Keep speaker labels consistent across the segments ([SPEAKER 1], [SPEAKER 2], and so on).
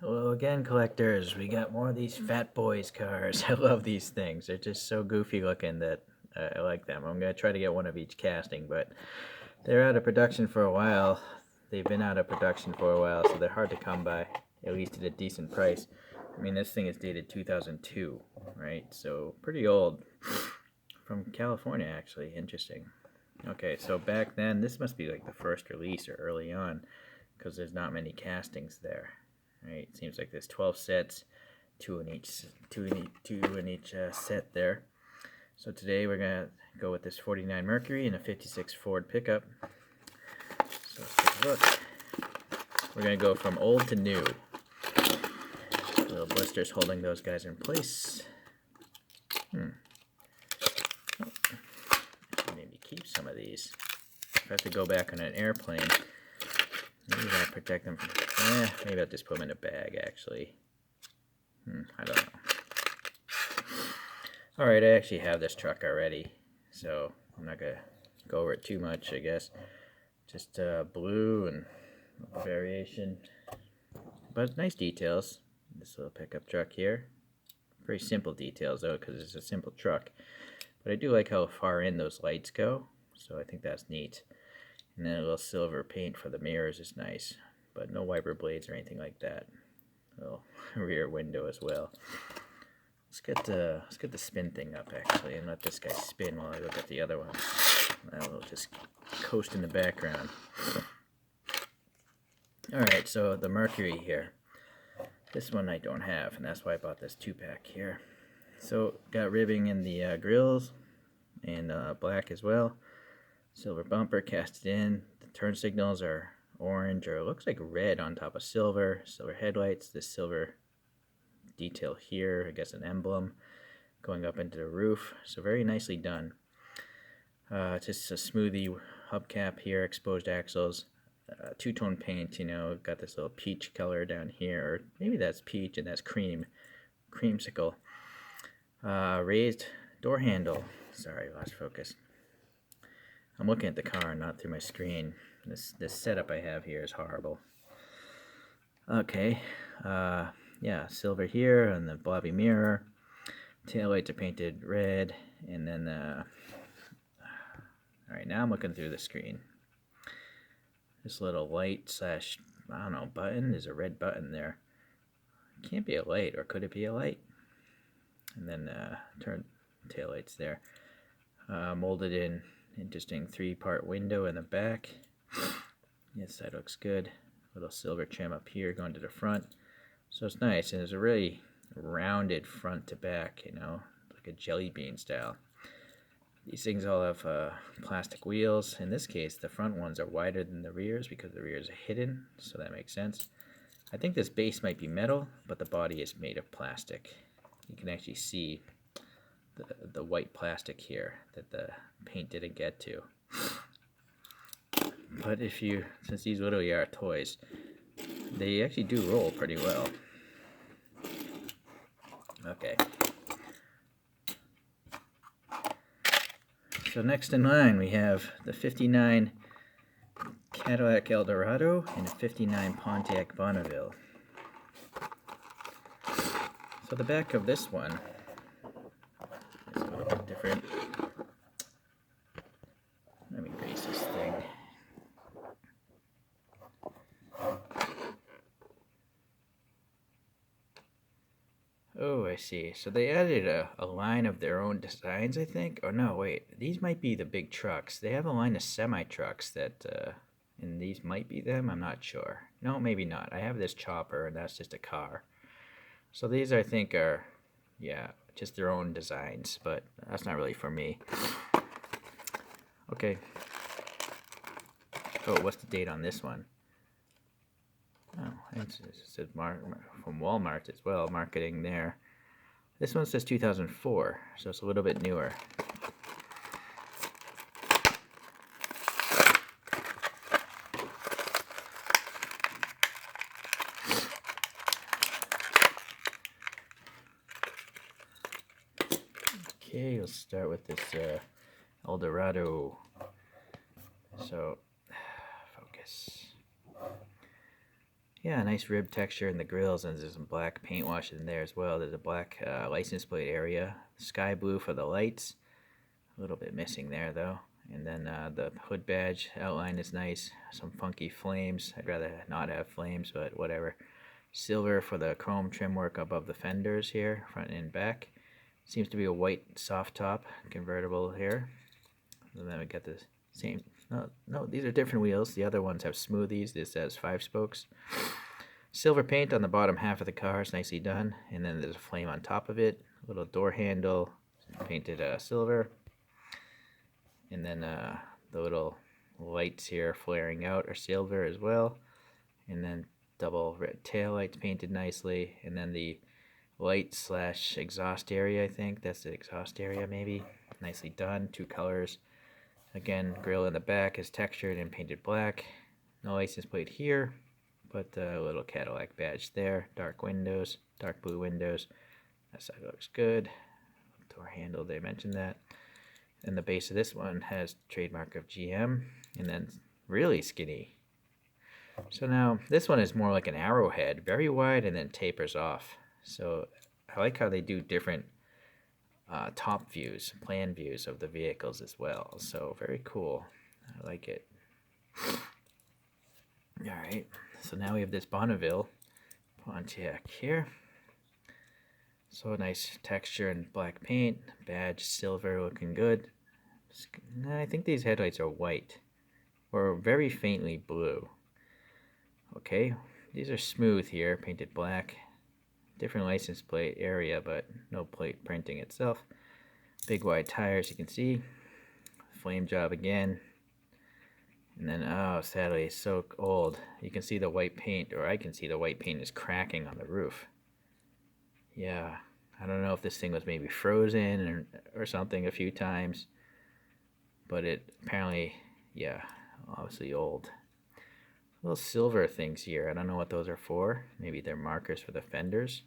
[SPEAKER 1] Hello again, collectors. We got more of these Phat Boyz cars. I love these things. They're just so goofy looking that I like them. I'm going to try to get one of each casting, but they're out of production for a while. They've been out of production for a while, so they're hard to come by, at least at a decent price. I mean, this thing is dated 2002, right? So pretty old. From California, actually. Interesting. Okay, so back then, this must be like the first release or early on, because there's not many castings there. Right, it seems like there's 12 sets, two in each set there. So today we're gonna go with this 49 Mercury and a 56 Ford pickup. So let's take a look. We're gonna go from old to new. Little blisters holding those guys in place. Oh, maybe keep some of these. If I have to go back on an airplane, maybe that'll protect them from... maybe I'll just put them in a bag, actually. I don't know. Alright, I actually have this truck already, so I'm not going to go over it too much, I guess. Just blue and a variation. But nice details. This little pickup truck here. Very simple details, though, because it's a simple truck. But I do like how far in those lights go, so I think that's neat. And then a little silver paint for the mirrors is nice, but no wiper blades or anything like that. A little rear window as well. Let's get the spin thing up, actually, and let this guy spin while I look at the other one. We'll just coast in the background. Alright, so the Mercury here. This one I don't have, and that's why I bought this 2-pack here. So, got ribbing in the grills, and black as well. Silver bumper casted in. The turn signals are orange, or it looks like red on top of silver. Silver headlights. This silver detail here, I guess an emblem going up into the roof. So very nicely done. Just a smoothie hubcap here, exposed axles, two-tone paint. You know, got this little peach color down here, or maybe that's peach and that's creamsicle. Raised door handle. Sorry, lost focus. I'm looking at the car, not through my screen. This setup I have here is horrible. Okay, yeah, silver here and the blobby mirror. Taillights are painted red, and then, alright, now I'm looking through the screen. This little light slash, I don't know, button, there's a red button there. It can't be a light, or could it be a light? And then, turn taillights there. Molded in. Interesting 3-part window in the back. This side looks good. Little silver trim up here going to the front. So it's nice, and it's a really rounded front to back, you know, like a jelly bean style. These things all have plastic wheels. In this case, the front ones are wider than the rears because the rears are hidden, so that makes sense. I think this base might be metal, but the body is made of plastic. You can actually see the white plastic here that the paint didn't get to. But since these literally are toys, they actually do roll pretty well. Okay. So next in line we have the 59 Cadillac Eldorado and a 59 Pontiac Bonneville. So the back of this one is a little bit different. Let me grease this thing. Oh, I see. So they added a line of their own designs, I think. Oh, no, wait. These might be the big trucks. They have a line of semi-trucks that, and these might be them. I'm not sure. No, maybe not. I have this chopper, and that's just a car. So these, I think, are, yeah, just their own designs, but that's not really for me. Okay. Oh, what's the date on this one? Oh, it says from Walmart as well, marketing there. This one says 2004, so it's a little bit newer. Okay, let's start with this Eldorado. So, focus. yeah, nice rib texture in the grills, and there's some black paint wash in there as well. There's a black license plate area, sky blue for the lights, a little bit missing there though. And then the hood badge outline is nice, some funky flames. I'd rather not have flames, but whatever. Silver for the chrome trim work above the fenders here, front and back. Seems to be a white soft top convertible here. And then we got the same, no, these are different wheels. The other ones have smoothies. This has 5 spokes. Silver paint on the bottom half of the car is nicely done. And then there's a flame on top of it. A little door handle, painted silver. And then the little lights here flaring out are silver as well. And then double red tail lights painted nicely. And then the light slash exhaust area, I think that's the exhaust area maybe, nicely done. 2 colors. Again, grill in the back is textured and painted black. No license plate here, but a little Cadillac badge there. Dark windows, dark blue windows. That side looks good. Door handle, they mentioned that. And the base of this one has trademark of GM, and then really skinny. So now this one is more like an arrowhead, very wide and then tapers off. So I like how they do different top views, plan views of the vehicles as well. So very cool. I like it. Alright, so now we have this Bonneville Pontiac here. So nice texture and black paint, badge silver, looking good. I think these headlights are white or very faintly blue. Okay, these are smooth here, painted black. Different license plate area, but no plate printing itself. Big wide tires, you can see. Flame job again. And then, oh, sadly, it's so old. You can see the white paint, or I can see the white paint is cracking on the roof. Yeah, I don't know if this thing was maybe frozen or something a few times. But it apparently, yeah, obviously old. Little silver things here. I don't know what those are for. Maybe they're markers for the fenders.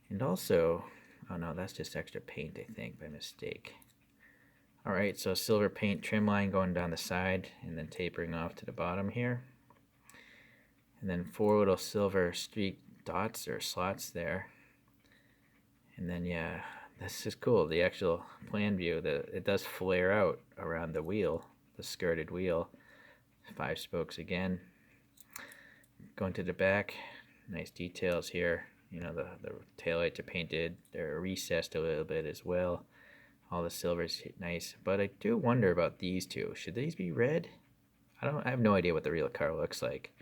[SPEAKER 1] And also, oh no, that's just extra paint, I think, by mistake. Alright, so silver paint trim line going down the side and then tapering off to the bottom here. And then 4 little silver streak dots or slots there. And then, yeah, this is cool. The actual plan view, it does flare out around the wheel, the skirted wheel. 5 spokes again. Going to the back, nice details here. You know, the taillights are painted. They're recessed a little bit as well. All the silver's nice. But I do wonder about these two. Should these be red? I have no idea what the real car looks like.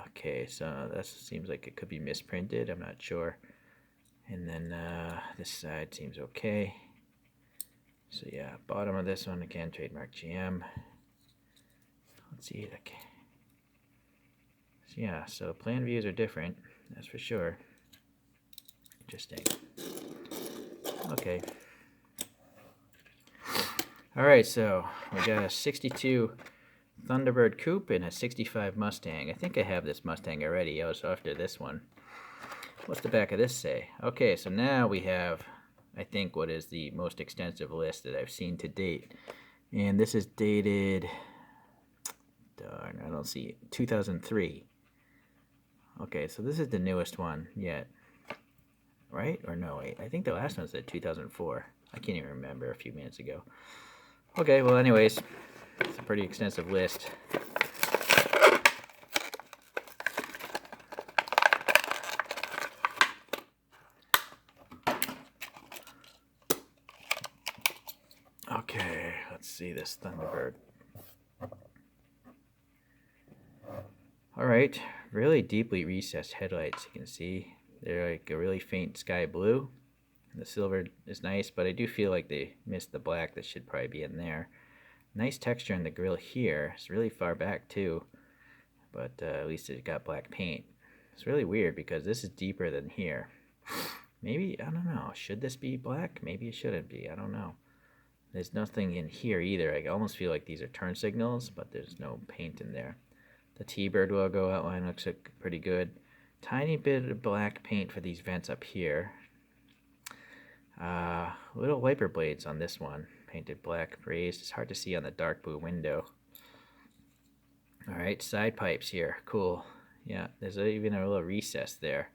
[SPEAKER 1] Okay, so that seems like it could be misprinted. I'm not sure. And then this side seems okay. So yeah, bottom of this one again, trademark GM. Let's see it. Okay. So yeah, so plan views are different, that's for sure. Interesting. Okay. All right, so we got a 62 Thunderbird coupe and a 65 Mustang. I think I have this Mustang already. I was after this one. What's the back of this say? Okay, so now we have, I think, what is the most extensive list that I've seen to date. And this is dated, darn, I don't see it, 2003. Okay, so this is the newest one yet. Right? Or no, wait, I think the last one said 2004. I can't even remember a few minutes ago. Okay, well, anyways, it's a pretty extensive list. Okay, let's see this Thunderbird. Alright, really deeply recessed headlights, you can see. They're like a really faint sky blue. The silver is nice, but I do feel like they missed the black that should probably be in there. Nice texture in the grill here. It's really far back too, but at least it got black paint. It's really weird because this is deeper than here. Maybe, I don't know, should this be black? Maybe it shouldn't be, I don't know. There's nothing in here either. I almost feel like these are turn signals, but there's no paint in there. The T-Bird logo outline looks pretty good. Tiny bit of black paint for these vents up here. Little wiper blades on this one, painted black brazed. It's hard to see on the dark blue window. Alright, side pipes here, cool. Yeah, there's even a little recess there.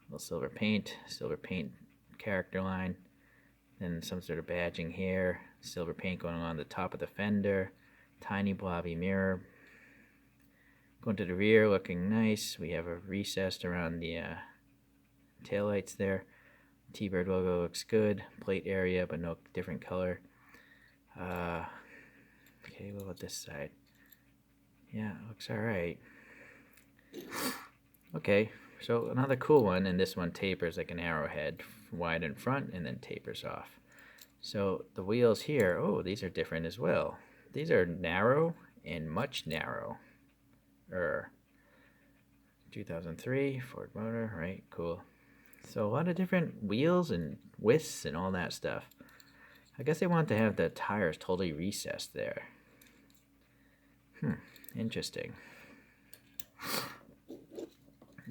[SPEAKER 1] A little silver paint character line. Then some sort of badging here. Silver paint going on the top of the fender. Tiny blobby mirror. Going to the rear, looking nice. We have a recessed around the taillights there. T-Bird logo looks good. Plate area, but no different color. Okay, what about this side? Yeah, it looks alright. Okay, so another cool one, and this one tapers like an arrowhead, wide in front and then tapers off. So the wheels here, oh, these are different as well. These are narrow and much narrow. 2003 Ford motor, right? Cool. So a lot of different wheels and widths and all that stuff. I guess they want to have the tires totally recessed there. Interesting.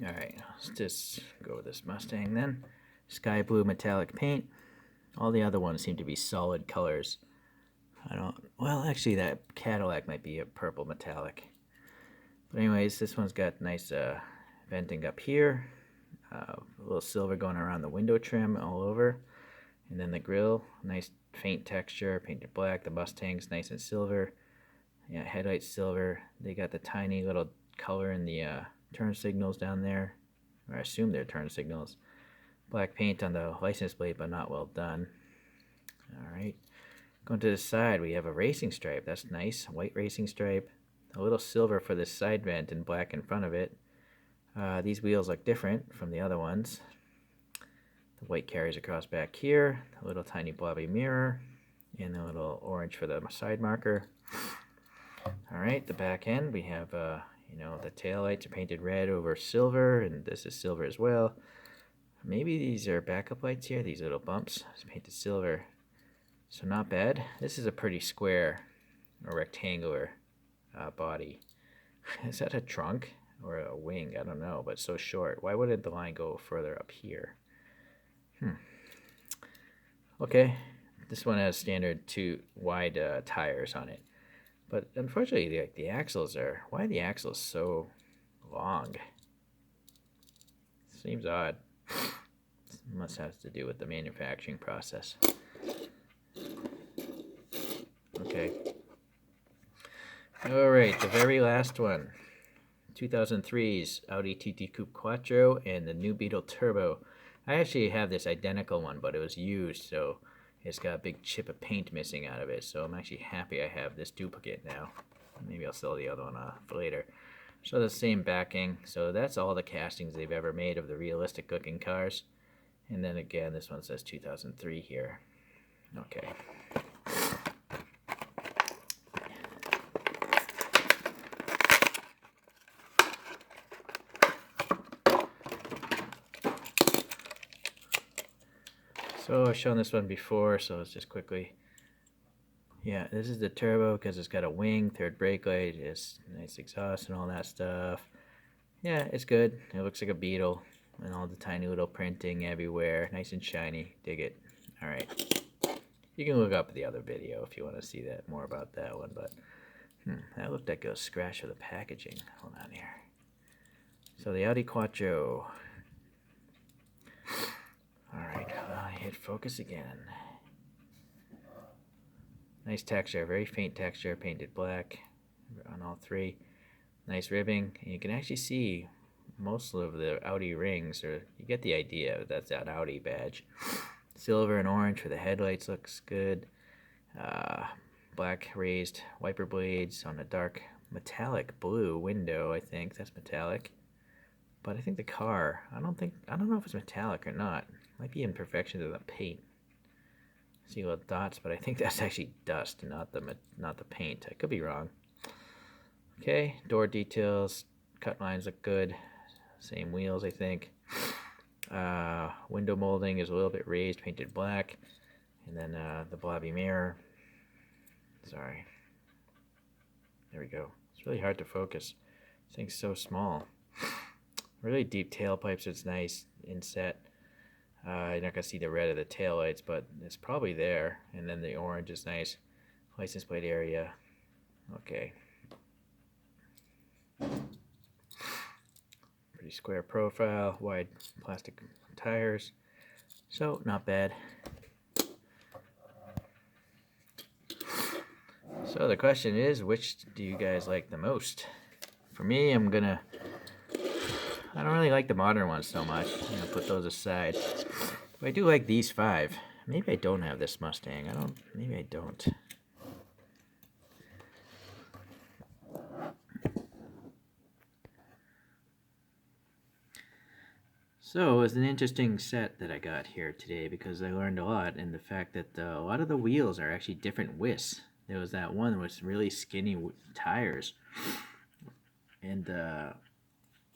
[SPEAKER 1] Alright, let's just go with this Mustang then. Sky blue metallic paint. All the other ones seem to be solid colors. Well, actually that Cadillac might be a purple metallic. But anyways, this one's got nice venting up here. A little silver going around the window trim all over. And then the grille, nice faint texture, painted black. The Mustang's nice and silver. Yeah, headlights silver. They got the tiny little color in the turn signals down there. Or I assume they're turn signals. Black paint on the license plate, but not well done. Alright. Going to the side, we have a racing stripe. That's nice. White racing stripe. A little silver for this side vent and black in front of it. These wheels look different from the other ones. The white carries across back here. A little tiny blobby mirror. And a little orange for the side marker. Alright, the back end, we have, the tail lights are painted red over silver. And this is silver as well. Maybe these are backup lights here. These little bumps. It's painted silver. So not bad. This is a pretty square or rectangular body. Is that a trunk or a wing? I don't know, but it's so short. Why wouldn't the line go further up here? Okay, this one has standard wide tires on it, but unfortunately the axles are. Why are the axles so long? Seems odd. Must have to do with the manufacturing process. Okay. Alright, the very last one. 2003's Audi TT Coupe Quattro and the new Beetle Turbo. I actually have this identical one, but it was used, so it's got a big chip of paint missing out of it. So I'm actually happy I have this duplicate now. Maybe I'll sell the other one off later. So the same backing. So that's all the castings they've ever made of the realistic looking cars. And then again, this one says 2003 here. Okay. So I've shown this one before, so let's just quickly. Yeah, this is the turbo because it's got a wing, third brake light, it's nice exhaust and all that stuff. Yeah, it's good. It looks like a Beetle and all the tiny little printing everywhere. Nice and shiny. Dig it. Alright. You can look up the other video if you want to see that more about that one, but that looked like a scratch of the packaging. Hold on here. So the Audi Quattro. Alright, hit focus again. Nice texture, very faint texture, painted black on all three. Nice ribbing. And you can actually see most of the Audi rings, or you get the idea that's that Audi badge. Silver and orange for the headlights looks good. Black raised wiper blades on a dark metallic blue window, I think. That's metallic. But I think the car, I don't know if it's metallic or not. Might be imperfections of the paint. See little dots, but I think that's actually dust, not the paint. I could be wrong. Okay, door details, cut lines look good. Same wheels, I think. Window molding is a little bit raised, painted black. And then the blobby mirror. Sorry. There we go. It's really hard to focus. This thing's so small. Really deep tailpipes, it's nice inset. You're not going to see the red of the taillights, but it's probably there. And then the orange is nice. License plate area. Okay. pretty square profile, wide plastic tires, so not bad. So the question is, which do you guys like the most? For me, I don't really like the modern ones so much. I'm gonna put those aside. But I do like these 5. Maybe I don't have this Mustang. Maybe I don't. So it was an interesting set that I got here today because I learned a lot, and the fact that a lot of the wheels are actually different widths. There was that one with really skinny tires, and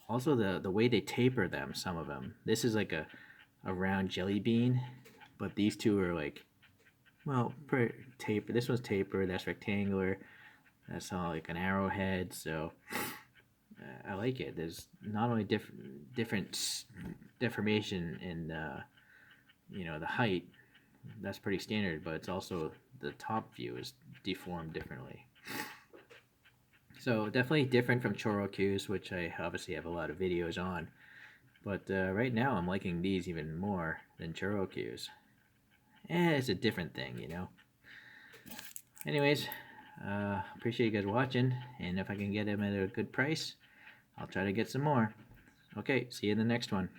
[SPEAKER 1] also the way they taper them. Some of them. This is like a round jelly bean, but these two are like, well, taper. This one's tapered. That's rectangular. That's all like an arrowhead. So I like it. There's not only different deformation in the height. That's pretty standard, but it's also the top view is deformed differently. So definitely different from Chorokus, which I obviously have a lot of videos on. But right now I'm liking these even more than Chorokus. It's a different thing, you know. Anyways, appreciate you guys watching, and if I can get them at a good price, I'll try to get some more. Okay, see you in the next one.